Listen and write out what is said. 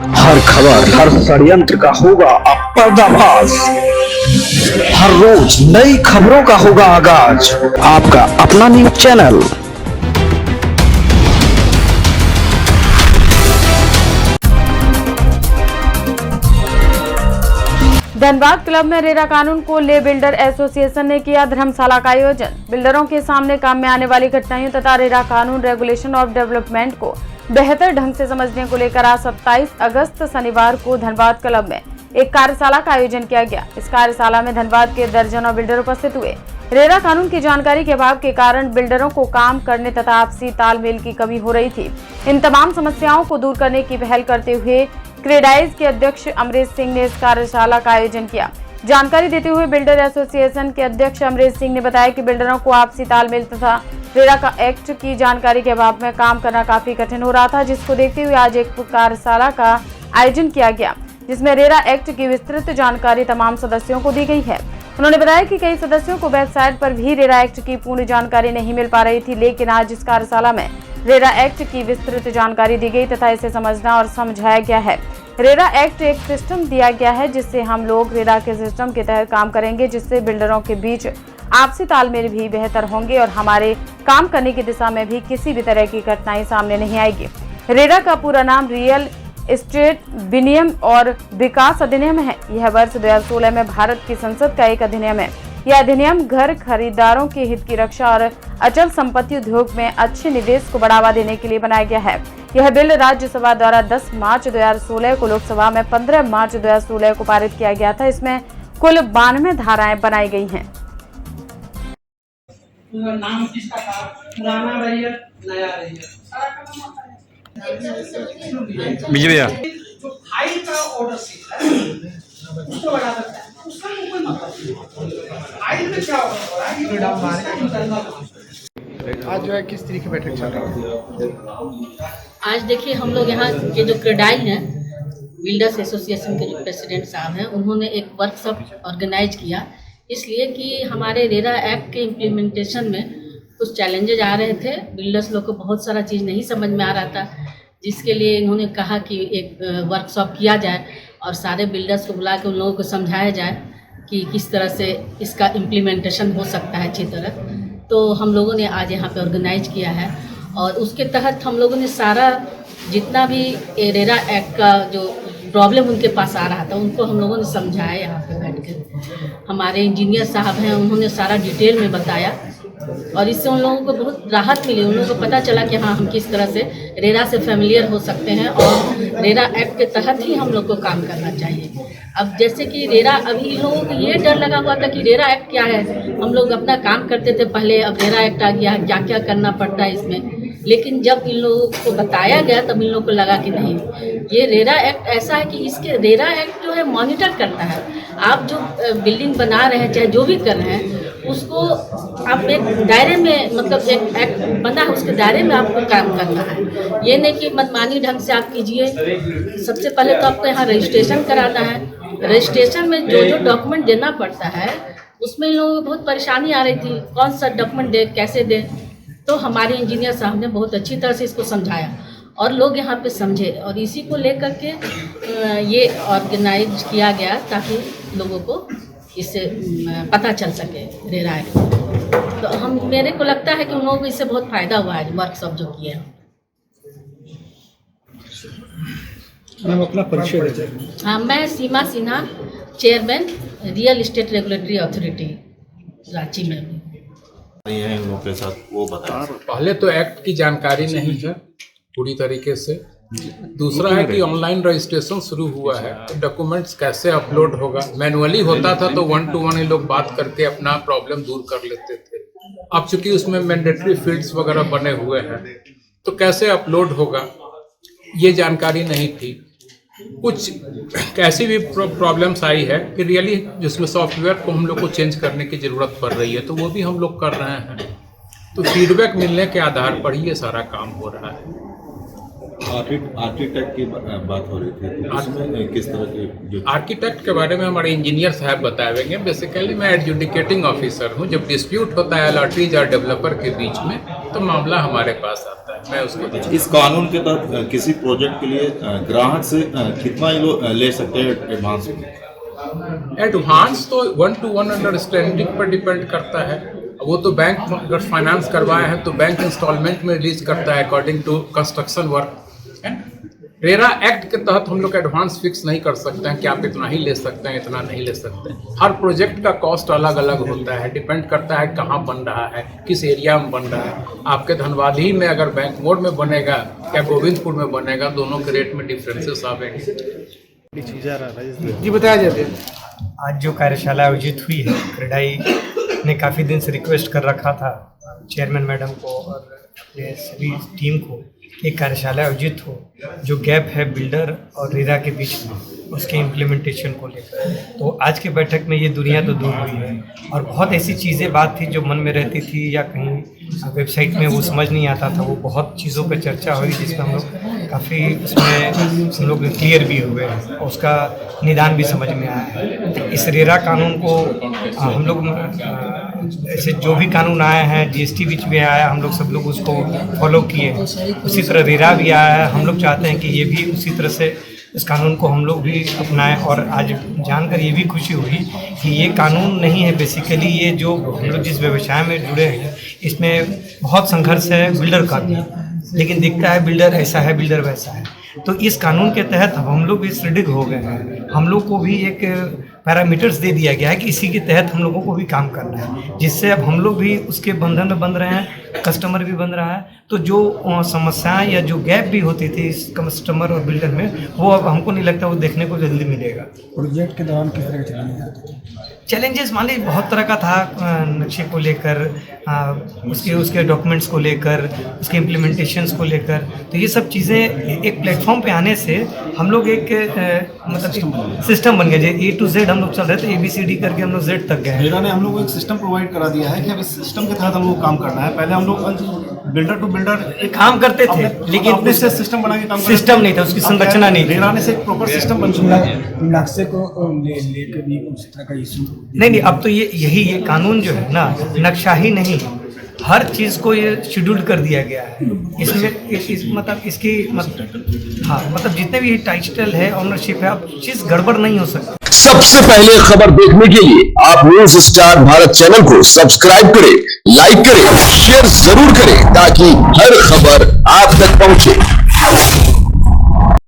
हर खबर, हर षड्यंत्र का होगा अब पर्दाफाश। हर रोज नई खबरों का होगा आगाज। आपका अपना न्यूज चैनल। धनबाद क्लब में रेरा कानून को ले बिल्डर एसोसिएशन ने किया धर्मशाला का आयोजन। बिल्डरों के सामने काम में आने वाली घटनाओं तथा रेरा कानून रेगुलेशन ऑफ डेवलपमेंट को बेहतर ढंग से समझने को लेकर आज 27 अगस्त शनिवार को धनबाद क्लब में एक कार्यशाला का आयोजन किया गया। इस कार्यशाला में धनबाद के दर्जनों बिल्डर उपस्थित हुए। रेरा कानून की जानकारी के अभाव के कारण बिल्डरों को काम करने तथा आपसी तालमेल की कमी हो रही थी। इन तमाम समस्याओं को दूर करने की पहल करते हुए क्रेडाइज के अध्यक्ष अमरीश सिंह ने इस कार्यशाला का आयोजन किया। जानकारी देते हुए बिल्डर एसोसिएशन के अध्यक्ष अमरीश सिंह ने बताया कि बिल्डरों को आपसी तालमेल तथा रेरा का एक्ट की जानकारी के अभाव में काम करना काफी कठिन हो रहा था, जिसको देखते हुए आज एक कार्यशाला का आयोजन किया गया, जिसमें रेरा एक्ट की विस्तृत जानकारी तमाम सदस्यों को दी गई है। उन्होंने बताया कि कई सदस्यों को वेबसाइट पर भी रेरा एक्ट की पूर्ण जानकारी नहीं मिल पा रही थी, लेकिन आज इस कार्यशाला में रेरा एक्ट की विस्तृत जानकारी दी गई तथा इसे समझना और समझाया गया है। रेरा एक्ट एक सिस्टम दिया गया है, जिससे हम लोग रेरा के सिस्टम के तहत काम करेंगे, जिससे बिल्डरों के बीच आपसी तालमेल भी बेहतर होंगे और हमारे काम करने की दिशा में भी किसी भी तरह की कठिनाई सामने नहीं आएगी। रेरा का पूरा नाम रियल एस्टेट विनियम और विकास अधिनियम है। यह वर्ष 2016 में भारत की संसद का एक अधिनियम है। यह अधिनियम घर खरीदारों के हित की रक्षा और अचल संपत्ति उद्योग में अच्छे निवेश को बढ़ावा देने के लिए बनाया गया है। यह बिल राज्यसभा द्वारा 10 मार्च 2016 को, लोकसभा में 15 मार्च 2016 को पारित किया गया था। इसमें कुल 92 धाराएं बनाई गई हैं। नाम किसका था? पुराना रैयत, नया रैयत। विजय भैया जो फाइल का ऑर्डर शीट है उसको बता सकता है, उसका कोई मतलब नहीं। फाइल में क्या ऑर्डर हो रहा है ये आज जो है किस तरीके की बैठक चल रही है? आज देखिए हम लोग यहाँ के जो क्रेडाई हैं, बिल्डर्स एसोसिएशन के जो प्रेसिडेंट साहब हैं, उन्होंने एक वर्कशॉप ऑर्गेनाइज किया, इसलिए कि हमारे रेरा एक्ट के इम्प्लीमेंटेशन में कुछ चैलेंजेज आ रहे थे। बिल्डर्स लोग को बहुत सारा चीज़ नहीं समझ में आ रहा था, जिसके लिए इन्होंने कहा कि एक वर्कशॉप किया जाए और सारे बिल्डर्स को बुला के उन लोगों को समझाया जाए कि किस तरह से इसका इम्प्लीमेंटेशन हो सकता है अच्छी तरह। तो हम लोगों ने आज यहाँ पे ऑर्गेनाइज किया है और उसके तहत हम लोगों ने सारा जितना भी रेरा एक्ट का जो प्रॉब्लम उनके पास आ रहा था उनको हम लोगों ने समझाया। यहाँ पे बैठ कर हमारे इंजीनियर साहब हैं, उन्होंने सारा डिटेल में बताया और इससे उन लोगों को बहुत राहत मिली। उन लोगों को पता चला कि हाँ, हम किस तरह से रेरा से फेमिलियर हो सकते हैं और रेरा एक्ट के तहत ही हम लोग को काम करना चाहिए। अब जैसे कि रेरा, अभी इन लोगों को ये डर लगा हुआ था कि रेरा एक्ट क्या है। हम लोग अपना काम करते थे पहले, अब रेरा एक्ट आ गया, क्या क्या करना पड़ता है इसमें। लेकिन जब इन लोगों को बताया गया तब इन लोगों को लगा कि नहीं, ये रेरा एक्ट ऐसा है कि इसके रेरा एक्ट जो है मॉनिटर करता है। आप जो बिल्डिंग बना रहे हैं, चाहे जो भी कर रहे हैं, उसको आप एक दायरे में, मतलब एक एक्ट बना है उसके दायरे में आपको काम करना है। ये नहीं कि मनमानी ढंग से आप कीजिए। सबसे पहले तो आपको यहाँ रजिस्ट्रेशन कराना है। रजिस्ट्रेशन में जो जो डॉक्यूमेंट देना पड़ता है उसमें इन लोगों को बहुत परेशानी आ रही थी, कौन सा डॉक्यूमेंट दे, कैसे दे। तो हमारे इंजीनियर साहब ने बहुत अच्छी तरह से इसको समझाया और लोग यहाँ पे समझे और इसी को लेकर के ये ऑर्गेनाइज किया गया ताकि लोगों को इससे पता चल सके रेरा एक्ट। तो हम, मेरे को लगता है कि उन लोगों को इससे बहुत फ़ायदा हुआ है वर्कशॉप जो किए हैं। मैम अपना परिचय दे दें। हाँ, मैं Seema Sinha, chairman real estate regulatory authority Ranchi में हूँ। है इन लोगों के साथ, वो बताएं। पहले तो एक्ट की जानकारी नहीं है पूरी तरीके से। दूसरा है कि ऑनलाइन रजिस्ट्रेशन शुरू हुआ है, तो डॉक्यूमेंट्स कैसे अपलोड होगा। मैनुअली होता था तो 1 to 1 ये लोग बात करके अपना प्रॉब्लम दूर कर लेते थे। अब चूंकि उसमें मैंडेटरी फील्ड्स वगैरह बने हुए हैं तो कैसे अपलोड होगा ये जानकारी नहीं थी। कुछ ऐसी भी प्रॉब्लम्स आई है कि रियली जिसमें सॉफ्टवेयर को हम लोग को चेंज करने की ज़रूरत पड़ रही है, तो वो भी हम लोग कर रहे हैं। तो फीडबैक मिलने के आधार पर ही ये सारा काम हो रहा है। आर्किटेक्ट की बात हो रही थी, तो उसमें किस तरह के जो आर्किटेक्ट के बारे में हमारे इंजीनियर साहब बताएंगे। बेसिकली मैं एडजुडिकेटिंग ऑफिसर हूँ। जब डिस्प्यूट होता है अलॉटरीज और डेवलपर के बीच में तो मामला हमारे पास आता है। मैं उसको इस कानून के तहत किसी प्रोजेक्ट के लिए ग्राहक से कितना ये लोग ले सकते हैं एडवांस में? एडवांस तो 1-to-1 अंडरस्टैंडिंग पर डिपेंड करता है। वो तो बैंक अगर फाइनेंस करवाया है तो बैंक इंस्टॉलमेंट में रिलीज करता है according to construction work. RERA act के तहत हम लोग एडवांस फिक्स नहीं कर सकते हैं कि आप इतना ही ले सकते हैं, इतना नहीं ले सकते हैं। हर प्रोजेक्ट का कॉस्ट अलग अलग होता है, डिपेंड करता है कहाँ बन रहा है, किस एरिया में बन रहा है। आपके धनवादी में अगर बैंक मोड में बनेगा या गोविंदपुर में बनेगा, दोनों के रेट में डिफरेंसेस आवेंगे। जी बताया जाते हैं। आज जो कार्यशाला आयोजित हुई है, क्रेडाई ने काफ़ी दिन से रिक्वेस्ट कर रखा था चेयरमैन मैडम को और अपने सभी टीम को, एक कार्यशाला आयोजित हो जो गैप है बिल्डर और रेरा के बीच में, उसके इम्प्लीमेंटेशन को लेकर। तो आज की बैठक में ये दुनिया तो दूर हुई है और बहुत ऐसी चीज़ें बात थी जो मन में रहती थी या कहीं वेबसाइट में वो समझ नहीं आता था। वो बहुत चीज़ों पर चर्चा हुई जिसमें हम लोग काफ़ी उसमें हम लोग क्लियर भी हुए हैं और उसका निदान भी समझ में आया है। इस रेरा कानून को हम लोग ऐसे जो भी कानून आए हैं, जीएसटी बीच में आया, हम लोग सब लोग उसको फॉलो किए। उसी तरह रेरा भी आया है, हम लोग चाहते हैं कि ये भी उसी तरह से इस कानून को हम लोग भी अपनाएं। और आज जानकर ये भी खुशी हुई कि ये कानून नहीं है, बेसिकली ये जो हम लोग जिस व्यवसाय में जुड़े हैं इसमें बहुत संघर्ष है बिल्डर का भी, लेकिन दिखता है बिल्डर ऐसा है, बिल्डर वैसा है। तो इस कानून के तहत हम लोग भी श्रेडिग हो गए हैं, हम लोग को भी एक पैरामीटर्स दे दिया गया है कि इसी के तहत हम लोगों को भी काम करना है, जिससे अब हम लोग भी उसके बंधन में बंध रहे हैं, कस्टमर भी बन रहा है। तो जो समस्याएं या जो गैप भी होती थी इस कस्टमर और बिल्डर में, वो अब हमको नहीं लगता वो देखने को जल्दी मिलेगा। प्रोजेक्ट के दौरान किस तरह के चैलेंजेस मान लीजिए बहुत तरह का था, नक्शे को लेकर, उसके डॉक्यूमेंट्स को लेकर, उसके इम्प्लीमेंटेशंस को लेकर। तो ये सब चीज़ें एक प्लेटफॉर्म पे आने से हम लोग एक मतलब सिस्टम बन गया। जैसे A to Z हम लोग चल रहे थे, ABCD करके हम लोग Z तक गए। रेरा ने हम लोग को एक सिस्टम प्रोवाइड करा दिया है कि अब इस सिस्टम के तहत हम लोग काम करना है। पहले हम लोग बिल्डर टू बिल्डर काम करते थे, लेकिन अपने से सिस्टम बना के काम सिस्टम नहीं था, उसकी संरचना नहीं थी। रेरा ने से एक प्रॉपर सिस्टम बन चुका है। नक्शे को लेकर भी उस तरह का इशू नहीं, अब तो ये कानून जो है ना, नक्शा ही नहीं, हर चीज़ को ये शेड्यूल कर दिया गया है। इसमें मतलब इसकी मतलब जितने भी टाइटल है, ऑनरशिप है, अब चीज़ गड़बड़ नहीं हो सकती। सबसे पहले खबर देखने के लिए आप न्यूज स्टार भारत चैनल को सब्सक्राइब करें, लाइक करें, शेयर जरूर करें ताकि हर खबर आप तक पहुंचे।